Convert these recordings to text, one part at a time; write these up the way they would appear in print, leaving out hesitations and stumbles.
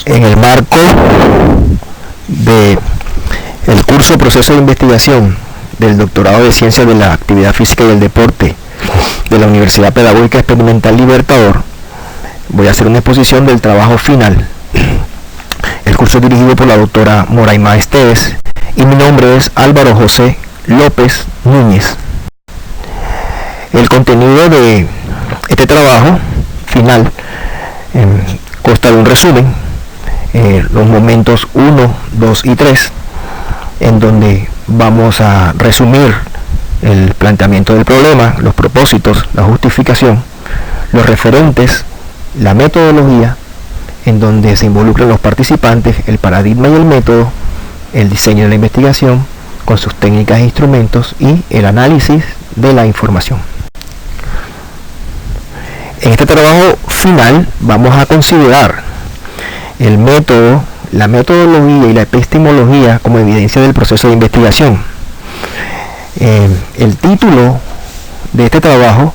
En el marco de el curso Proceso de Investigación del Doctorado de Ciencias de la Actividad Física y el Deporte de la Universidad Pedagógica Experimental Libertador, voy a hacer una exposición del trabajo final. El curso es dirigido por la doctora Moraima Esteves y mi nombre es Álvaro José López Núñez. El contenido de este trabajo final consta de un resumen, los momentos 1, 2 y 3, en donde vamos a resumir el planteamiento del problema, los propósitos, la justificación, los referentes, la metodología, en donde se involucran los participantes, el paradigma y el método, el diseño de la investigación con sus técnicas e instrumentos y el análisis de la información. En este trabajo final vamos a considerar el método, la metodología y la epistemología como evidencia del proceso de investigación. El título de este trabajo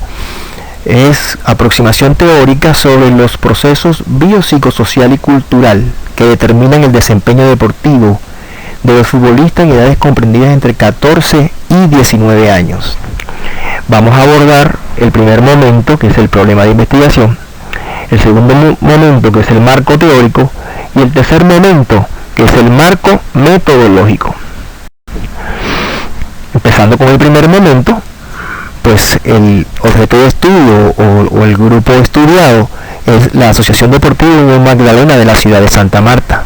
es Aproximación teórica sobre los procesos biopsicosocial y cultural que determinan el desempeño deportivo de los futbolistas en edades comprendidas entre 14 y 19 años. Vamos a abordar el primer momento, que es el problema de investigación, el segundo momento, que es el marco teórico, y el tercer momento, que es el marco metodológico. Empezando con el primer momento, pues el objeto de estudio o el grupo estudiado es la Asociación Deportiva Unión Magdalena de la ciudad de Santa Marta.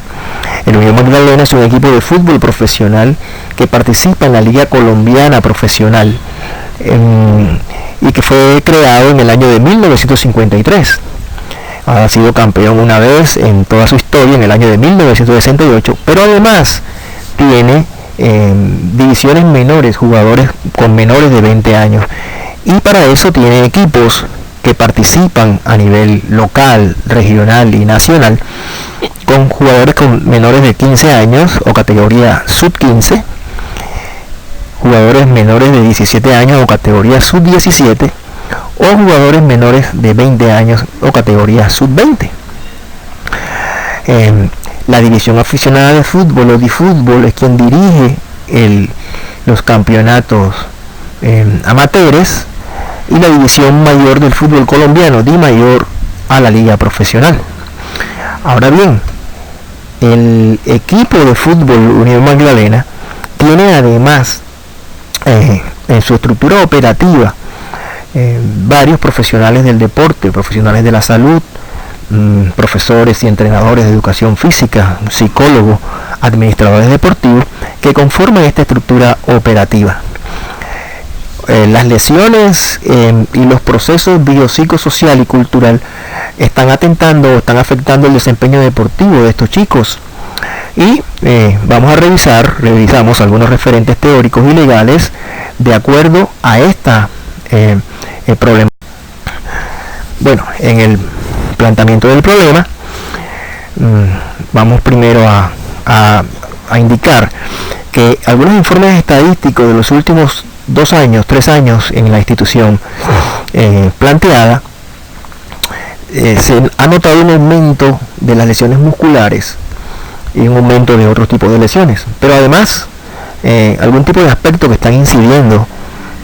El Unión Magdalena es un equipo de fútbol profesional que participa en la Liga Colombiana Profesional y que fue creado en el año de 1953. Ha sido campeón una vez en toda su historia en el año de 1968, pero además tiene divisiones menores, jugadores con menores de 20 años, y para eso tiene equipos que participan a nivel local, regional y nacional con jugadores con menores de 15 años o categoría sub-15, jugadores menores de 17 años o categoría sub-17 o jugadores menores de 20 años o categoría sub-20. La división aficionada de fútbol o DiFútbol es quien dirige los campeonatos amateurs, y la división mayor del fútbol colombiano, DiMayor, a la liga profesional. Ahora bien, el equipo de fútbol Unión Magdalena tiene además en su estructura operativa varios profesionales del deporte, profesionales de la salud, profesores y entrenadores de educación física, psicólogos, administradores deportivos, que conforman esta estructura operativa. Las lesiones y los procesos biopsicosocial y cultural están afectando el desempeño deportivo de estos chicos, y revisamos algunos referentes teóricos y legales de acuerdo a esta problema. Bueno, en el planteamiento del problema vamos primero a indicar que algunos informes estadísticos de los últimos 3 años en la institución planteada, se ha notado un aumento de las lesiones musculares y un aumento de otros tipos de lesiones, pero además algún tipo de aspectos que están incidiendo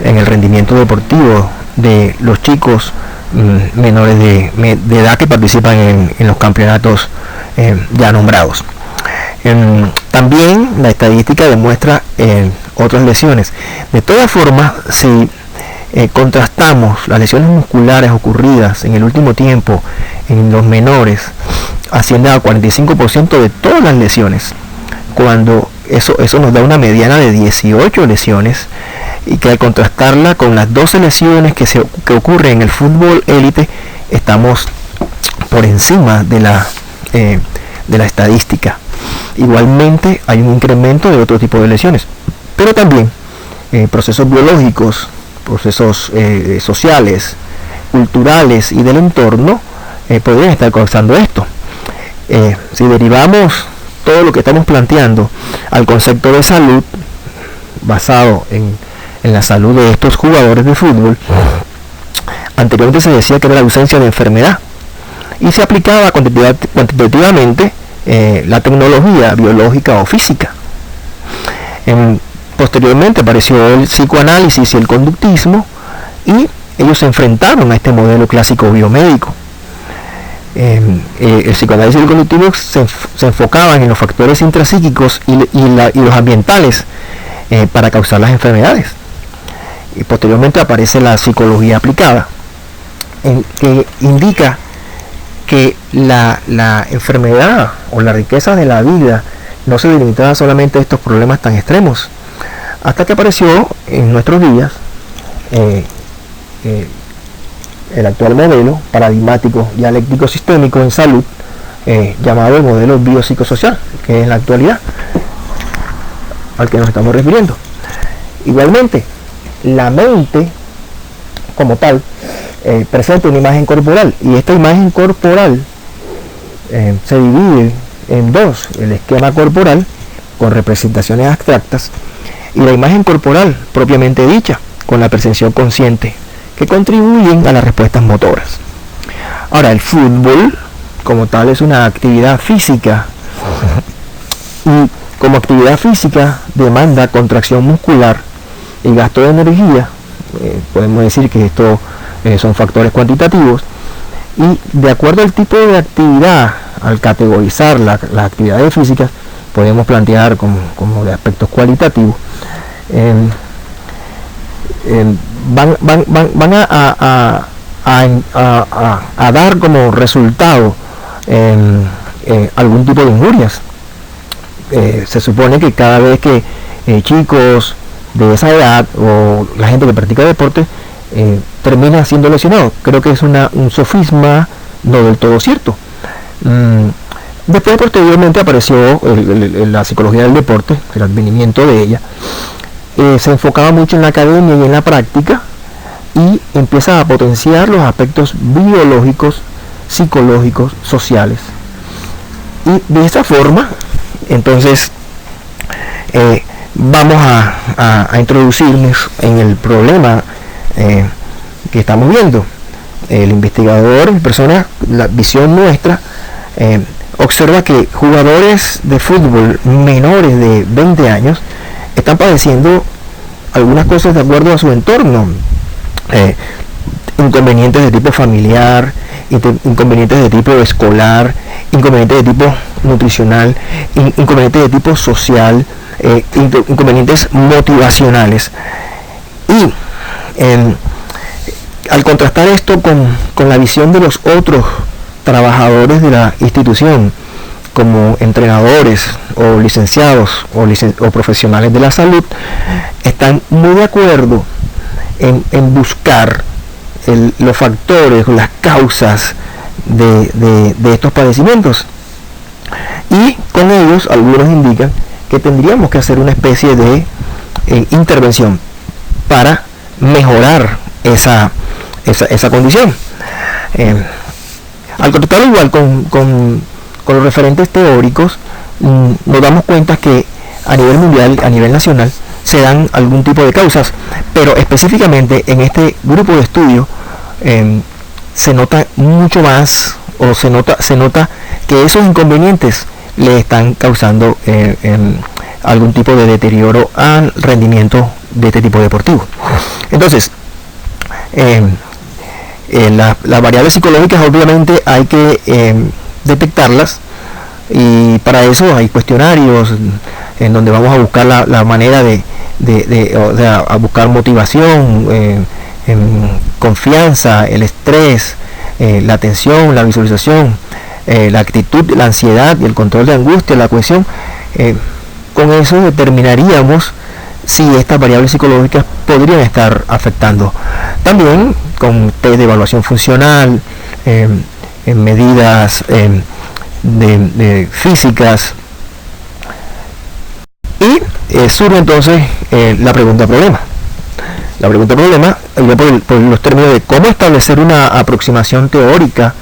en el rendimiento deportivo de los chicos menores de edad que participan en los campeonatos ya nombrados. También la estadística demuestra otras lesiones. De todas formas, si contrastamos las lesiones musculares ocurridas en el último tiempo en los menores, asciende al 45% de todas las lesiones, cuando eso nos da una mediana de 18 lesiones, y que al contrastarla con las 12 lesiones que ocurren en el fútbol élite, estamos por encima de la estadística. Igualmente hay un incremento de otro tipo de lesiones, pero también procesos biológicos, procesos sociales, culturales y del entorno podrían estar causando esto. Si derivamos todo lo que estamos planteando al concepto de salud, basado en la salud de estos jugadores de fútbol, anteriormente se decía que era la ausencia de enfermedad, y se aplicaba cuantitativamente la tecnología biológica o física. Posteriormente apareció el psicoanálisis y el conductismo, y ellos se enfrentaron a este modelo clásico biomédico. El psicoanálisis y el conductismo se enfocaban en los factores intrapsíquicos y los ambientales para causar las enfermedades. Y posteriormente aparece la psicología aplicada, que indica que la enfermedad o la riqueza de la vida no se limitaba solamente a estos problemas tan extremos, hasta que apareció en nuestros días el actual modelo paradigmático dialéctico sistémico en salud, llamado el modelo biopsicosocial, que es en la actualidad al que nos estamos refiriendo. Igualmente, la mente como tal presenta una imagen corporal, y esta imagen corporal se divide en dos: el esquema corporal con representaciones abstractas y la imagen corporal propiamente dicha, con la percepción consciente, que contribuyen a las respuestas motoras. Ahora, el fútbol como tal es una actividad física, y como actividad física demanda contracción muscular y gasto de energía. Podemos decir que esto son factores cuantitativos, y de acuerdo al tipo de actividad, al categorizar las actividades físicas, podemos plantear como de aspectos cualitativos. Van a dar como resultado algún tipo de injurias. Se supone que cada vez que chicos de esa edad o la gente que practica deporte termina siendo lesionado, creo que es un sofisma no del todo cierto. Después, posteriormente, apareció la psicología del deporte, el advenimiento de ella. Se enfocaba mucho en la academia y en la práctica, y empieza a potenciar los aspectos biológicos, psicológicos, sociales. Y de esa forma, entonces, vamos a introducirnos en el problema que estamos viendo. El investigador, la visión nuestra, observa que jugadores de fútbol menores de 20 años están padeciendo algunas cosas de acuerdo a su entorno, inconvenientes de tipo familiar, inconvenientes de tipo escolar, inconvenientes de tipo nutricional, inconvenientes de tipo social, inconvenientes motivacionales. Y al contrastar esto con la visión de los otros trabajadores de la institución, como entrenadores o licenciados o profesionales de la salud, están muy de acuerdo en buscar los factores o las causas de estos padecimientos, y con ellos algunos indican que tendríamos que hacer una especie de intervención para mejorar esa condición. Al contratar igual con los referentes teóricos, nos damos cuenta que a nivel mundial, a nivel nacional, se dan algún tipo de causas, pero específicamente en este grupo de estudio se nota mucho más, o se nota que esos inconvenientes le están causando algún tipo de deterioro al rendimiento de este tipo deportivo. Entonces, las variables psicológicas obviamente hay que detectarlas, y para eso hay cuestionarios en donde vamos a buscar la manera a buscar motivación, confianza, el estrés, la atención, la visualización, la actitud, la ansiedad y el control de angustia, la cohesión. Con eso determinaríamos si estas variables psicológicas podrían estar afectando. También con test de evaluación funcional, en medidas de físicas, y surge entonces la pregunta problema. La pregunta problema por los términos de cómo establecer una aproximación teórica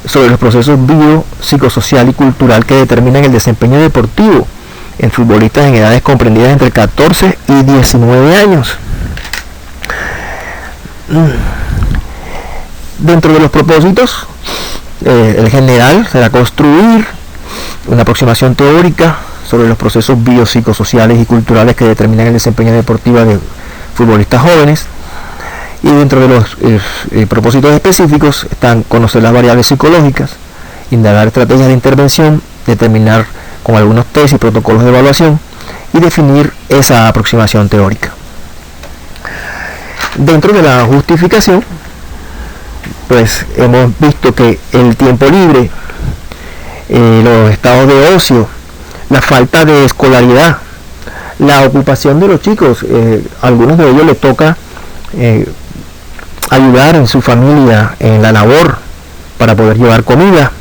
sobre los procesos biopsicosocial y cultural que determinan el desempeño deportivo en futbolistas en edades comprendidas entre 14 y 19 años. Dentro de los propósitos, el general será construir una aproximación teórica sobre los procesos biopsicosociales y culturales que determinan el desempeño deportivo de futbolistas jóvenes. Y dentro de los propósitos específicos están conocer las variables psicológicas, indagar estrategias de intervención, determinar con algunos test y protocolos de evaluación y definir esa aproximación teórica. Dentro de la justificación, pues hemos visto que el tiempo libre, los estados de ocio, la falta de escolaridad, la ocupación de los chicos, algunos de ellos les toca ayudar en su familia en la labor para poder llevar comida.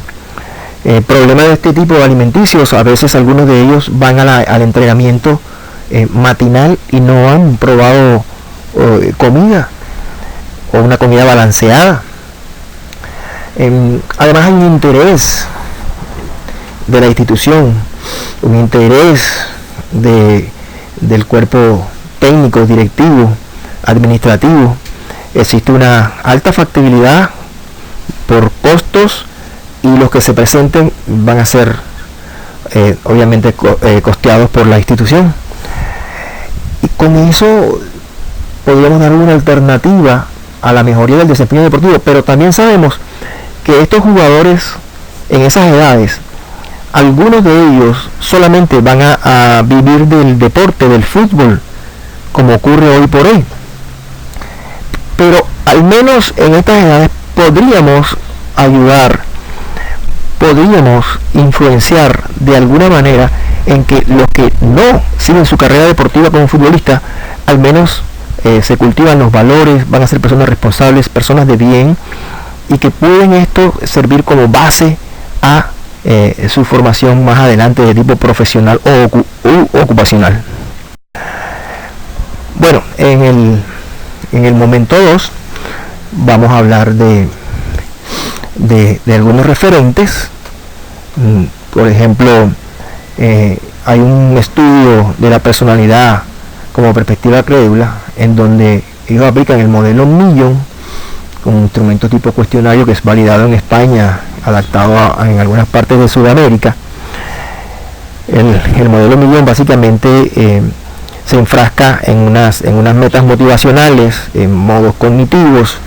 Problemas de este tipo de alimenticios, a veces algunos de ellos van al entrenamiento matinal y no han probado comida o una comida balanceada. Además hay un interés de la institución, un interés del cuerpo técnico, directivo, administrativo. Existe una alta factibilidad por costos y los que se presenten van a ser obviamente costeados por la institución. Y con eso podríamos dar una alternativa a la mejoría del desempeño deportivo, pero también sabemos que estos jugadores en esas edades, algunos de ellos solamente van a vivir del deporte, del fútbol, como ocurre hoy por hoy. Pero al menos en estas edades podríamos ayudar, podríamos influenciar de alguna manera en que los que no siguen su carrera deportiva como futbolista, al menos se cultivan los valores, van a ser personas responsables, personas de bien, y que pueden esto servir como base a su formación más adelante de tipo profesional o ocupacional. Bueno, en el momento 2 vamos a hablar de algunos referentes. Por ejemplo, hay un estudio de la personalidad como perspectiva crédula, en donde ellos aplican el modelo Millon, con un instrumento tipo cuestionario que es validado en España, adaptado en algunas partes de Sudamérica. El modelo Millon básicamente se enfrasca en unas metas motivacionales, en modos cognitivos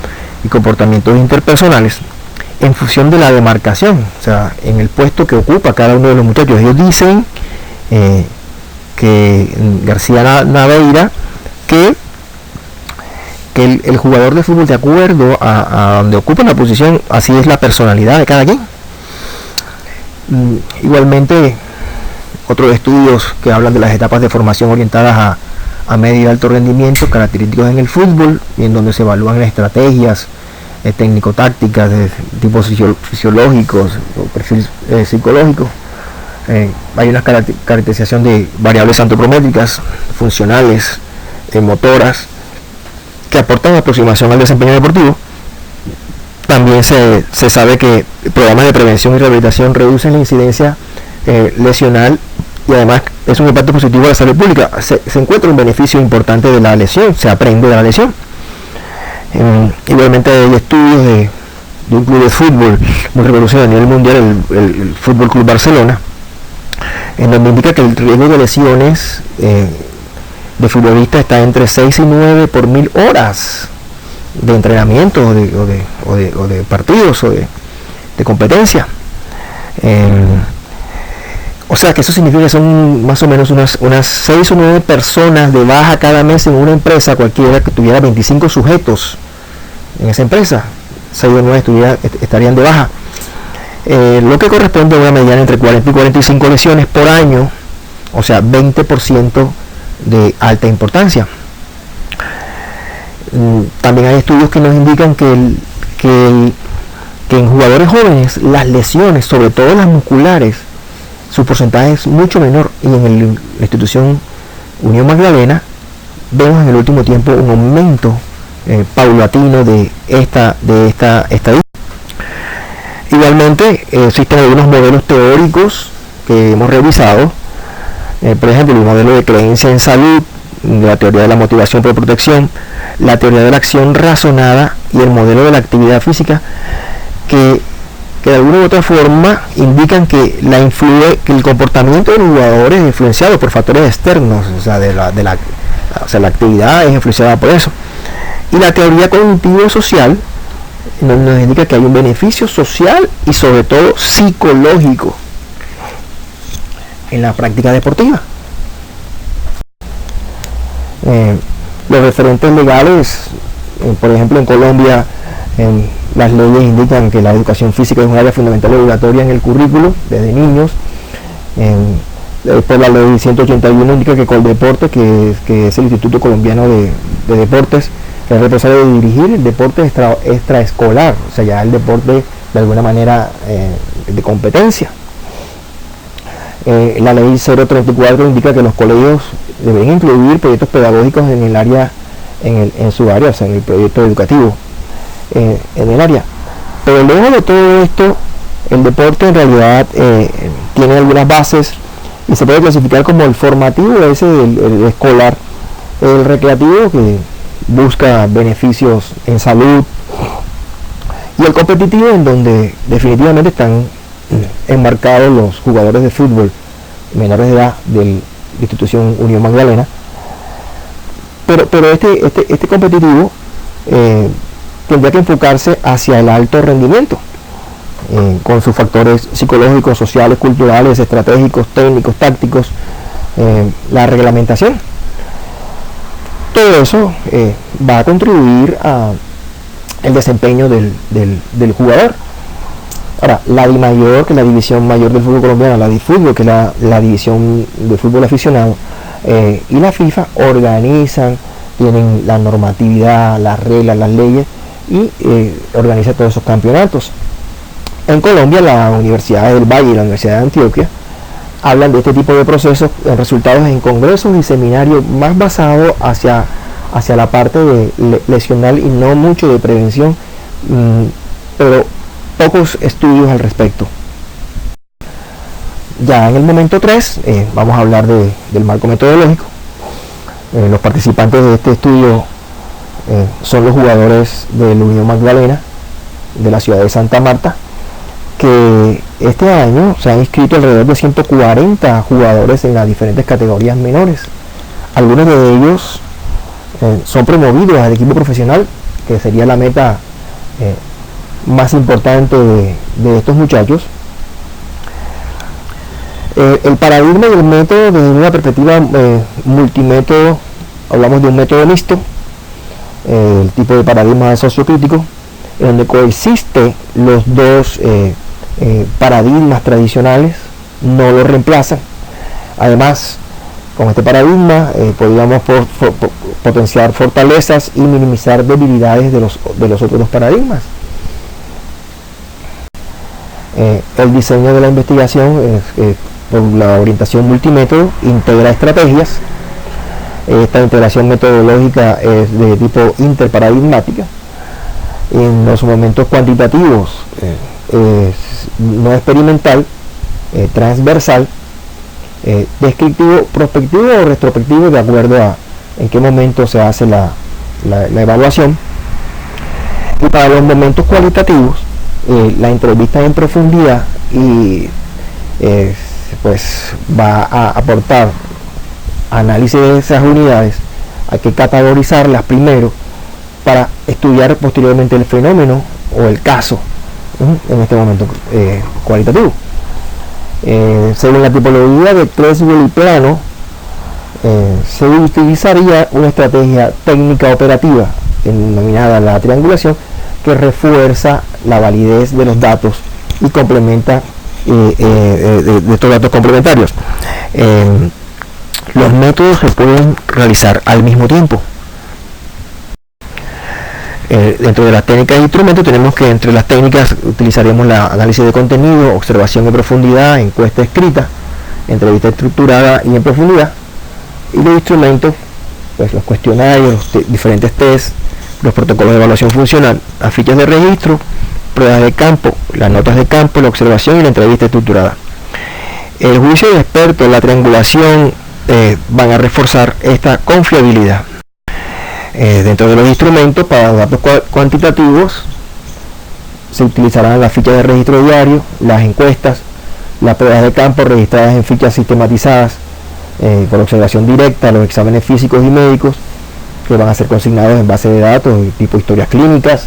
y comportamientos interpersonales en función de la demarcación, o sea, en el puesto que ocupa cada uno de los muchachos. Ellos dicen que García Naveira que el jugador de fútbol, de acuerdo a donde ocupa la posición, así es la personalidad de cada quien. Igualmente, otros estudios que hablan de las etapas de formación orientadas a medio y alto rendimiento, característicos en el fútbol, y en donde se evalúan las estrategias técnico-tácticas de tipo fisiológicos o perfil psicológico. Hay una caracterización de variables antropométricas, funcionales, motoras, que aportan aproximación al desempeño deportivo. También se sabe que programas de prevención y rehabilitación reducen la incidencia lesional, y además es un impacto positivo a la salud pública. Se encuentra un beneficio importante de la lesión, se aprende de la lesión. Igualmente hay estudios de un club de fútbol muy reconocido a nivel mundial, el Fútbol Club Barcelona, en donde indica que el riesgo de lesiones de futbolistas está entre 6 y 9 por 1000 horas de entrenamiento o de partidos o de competencia. O sea que eso significa que son más o menos unas 6 o 9 personas de baja cada mes en una empresa cualquiera que tuviera 25 sujetos en esa empresa. 6 o 9 estarían de baja. Lo que corresponde a una mediana entre 40 y 45 lesiones por año, o sea 20% de alta importancia. También hay estudios que nos indican que en jugadores jóvenes las lesiones, sobre todo las musculares, su porcentaje es mucho menor, y en la institución Unión Magdalena vemos en el último tiempo un aumento paulatino de esta estadística. Igualmente existen algunos modelos teóricos que hemos revisado, por ejemplo el modelo de creencia en salud, la teoría de la motivación por protección, la teoría de la acción razonada y el modelo de la actividad física, que que de alguna u otra forma indican que que el comportamiento de los jugadores es influenciado por factores externos, o sea, la actividad es influenciada por eso. Y la teoría cognitivo-social nos indica que hay un beneficio social y sobre todo psicológico en la práctica deportiva. Los referentes legales, por ejemplo en Colombia, las leyes indican que la educación física es un área fundamental y obligatoria en el currículo desde niños. Por la ley 181 indica que Coldeporte, que es el Instituto Colombiano de Deportes, es responsable de dirigir el deporte extraescolar, o sea, ya el deporte de alguna manera de competencia. La ley 034 indica que los colegios deben incluir proyectos pedagógicos en el área, en su área, o sea, en el proyecto educativo, en el área. Pero luego de todo esto, el deporte en realidad tiene algunas bases y se puede clasificar como el formativo, ese el escolar, el recreativo, que busca beneficios en salud, y el competitivo, en donde definitivamente están enmarcados los jugadores de fútbol menores de edad de la institución Unión Magdalena. Pero este competitivo tendría que enfocarse hacia el alto rendimiento, con sus factores psicológicos, sociales, culturales, estratégicos, técnicos, tácticos, la reglamentación. Todo eso va a contribuir al desempeño del jugador. Ahora, la DIMAYOR, que es la división mayor del fútbol colombiano, la DIFútbol, que es la división de fútbol aficionado, y la FIFA organizan, tienen la normatividad, las reglas, las leyes, y organiza todos esos campeonatos. En Colombia, la Universidad del Valle y la Universidad de Antioquia hablan de este tipo de procesos en resultados en congresos y seminarios más basados hacia la parte de lesional y no mucho de prevención, pero pocos estudios al respecto. Ya en el momento 3 vamos a hablar del marco metodológico. Los participantes de este estudio son los jugadores de la Unión Magdalena de la ciudad de Santa Marta, que este año se han inscrito alrededor de 140 jugadores en las diferentes categorías menores. Algunos de ellos son promovidos al equipo profesional, que sería la meta más importante de estos muchachos. El paradigma del método, desde una perspectiva multimétodo, hablamos de un método mixto, el tipo de paradigma sociocrítico, en donde coexiste los dos paradigmas tradicionales, no los reemplazan. Además, con este paradigma podríamos potenciar fortalezas y minimizar debilidades de los otros dos paradigmas. El diseño de la investigación por la orientación multimétodo integra estrategias. Esta integración metodológica es de tipo interparadigmática. En los momentos cuantitativos no experimental, transversal, descriptivo, prospectivo o retrospectivo, de acuerdo a en qué momento se hace la evaluación. Y para los momentos cualitativos, la entrevista en profundidad y pues va a aportar análisis de esas unidades. Hay que categorizarlas primero para estudiar posteriormente el fenómeno o el caso en este momento cualitativo. Según la tipología de Creswell y Plano, se utilizaría una estrategia técnica operativa denominada la triangulación, que refuerza la validez de los datos y complementa de estos datos complementarios. Los métodos se pueden realizar al mismo tiempo. Dentro de las técnicas de instrumentos tenemos que entre las técnicas utilizaremos la análisis de contenido, observación en profundidad, encuesta escrita, entrevista estructurada y en profundidad. Y los instrumentos, pues los cuestionarios, los diferentes tests, los protocolos de evaluación funcional, las fichas de registro, pruebas de campo, las notas de campo, la observación y la entrevista estructurada. El juicio de expertos, la triangulación, van a reforzar esta confiabilidad. Dentro de los instrumentos para datos cuantitativos se utilizarán las fichas de registro diario, las encuestas, las pruebas de campo registradas en fichas sistematizadas, con observación directa, los exámenes físicos y médicos que van a ser consignados en base de datos tipo historias clínicas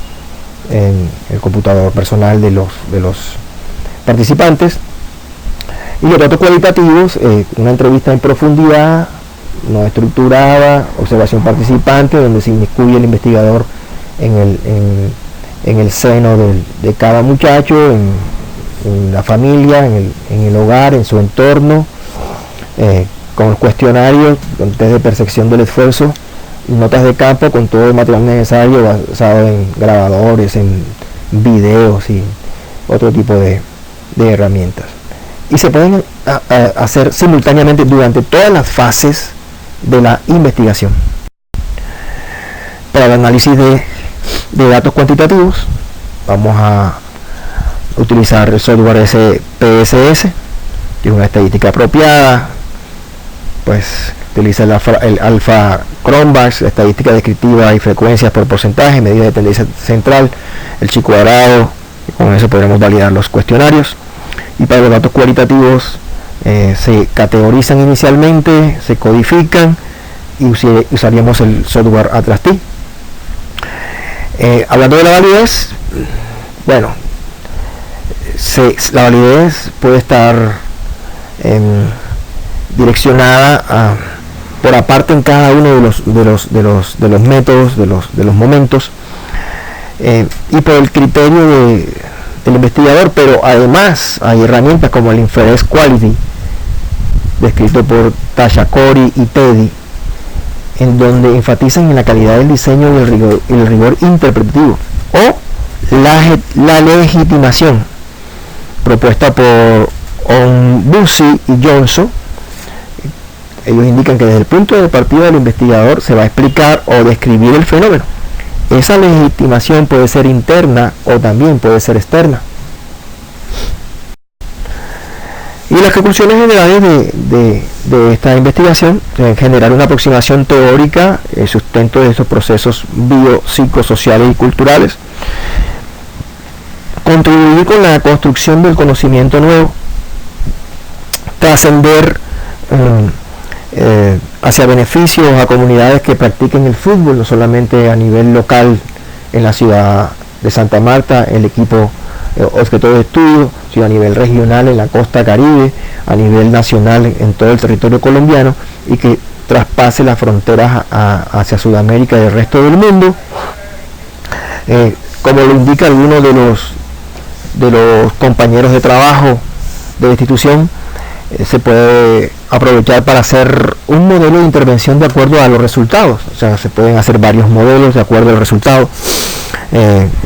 en el computador personal de los participantes. Y los datos cualitativos, una entrevista en profundidad, no estructurada, observación participante, donde se inmiscuye el investigador en el seno de cada muchacho, en la familia, en el hogar, en su entorno, con los cuestionarios, con test de percepción del esfuerzo, y notas de campo con todo el material necesario basado en grabadores, en videos y otro tipo de herramientas. Y se pueden hacer simultáneamente durante todas las fases de la investigación. Para el análisis de datos cuantitativos vamos a utilizar el software SPSS, que es una estadística apropiada, pues utiliza el alfa Cronbach's, estadística descriptiva y frecuencias por porcentaje, medidas de tendencia central, el chi cuadrado, y con eso podremos validar los cuestionarios. Y para los datos cualitativos se categorizan inicialmente, se codifican y usaríamos el software Atlas-T. Hablando de la validez, bueno, la validez puede estar direccionada por aparte en cada uno de los métodos, de los momentos, y por el criterio del investigador, pero además hay herramientas como el Inference Quality, descrito por Tasha Corey y Teddy, en donde enfatizan en la calidad del diseño y el rigor interpretativo, o la legitimación propuesta por Onbusi y Johnson. Ellos indican que desde el punto de partida del investigador se va a explicar o describir el fenómeno. Esa legitimación puede ser interna o también puede ser externa. Y las conclusiones generales de esta investigación deben generar una aproximación teórica, el sustento de estos procesos biopsicosociales y culturales, contribuir con la construcción del conocimiento nuevo, trascender hacia beneficios a comunidades que practiquen el fútbol, no solamente a nivel local en la ciudad de Santa Marta, el equipo objeto de estudio, sino a nivel regional en la costa caribe, a nivel nacional en todo el territorio colombiano, y que traspase las fronteras hacia Sudamérica y el resto del mundo, como lo indica alguno de los compañeros de trabajo de la institución. Se puede aprovechar para hacer un modelo de intervención de acuerdo a los resultados, o sea, se pueden hacer varios modelos de acuerdo al resultado.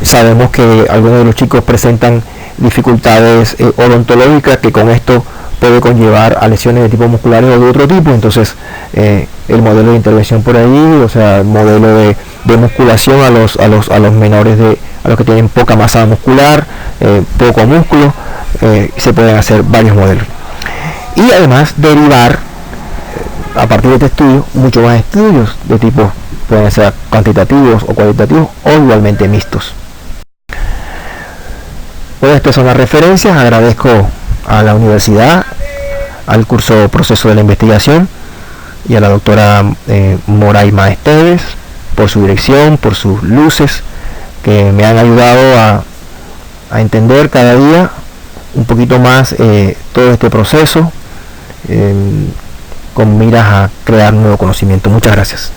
Sabemos que algunos de los chicos presentan dificultades odontológicas, que con esto puede conllevar a lesiones de tipo musculares o de otro tipo. Entonces el modelo de intervención por ahí, o sea, el modelo de musculación a los menores, a los que tienen poca masa muscular, poco músculo, se pueden hacer varios modelos. Y además derivar a partir de este estudio muchos más estudios de tipo, pueden ser cuantitativos o cualitativos o igualmente mixtos. Pues estas son las referencias. Agradezco a la universidad, al curso Proceso de la Investigación y a la doctora Moraima Esteves por su dirección, por sus luces, que me han ayudado a entender cada día un poquito más todo este proceso, con miras a crear nuevo conocimiento. Muchas gracias.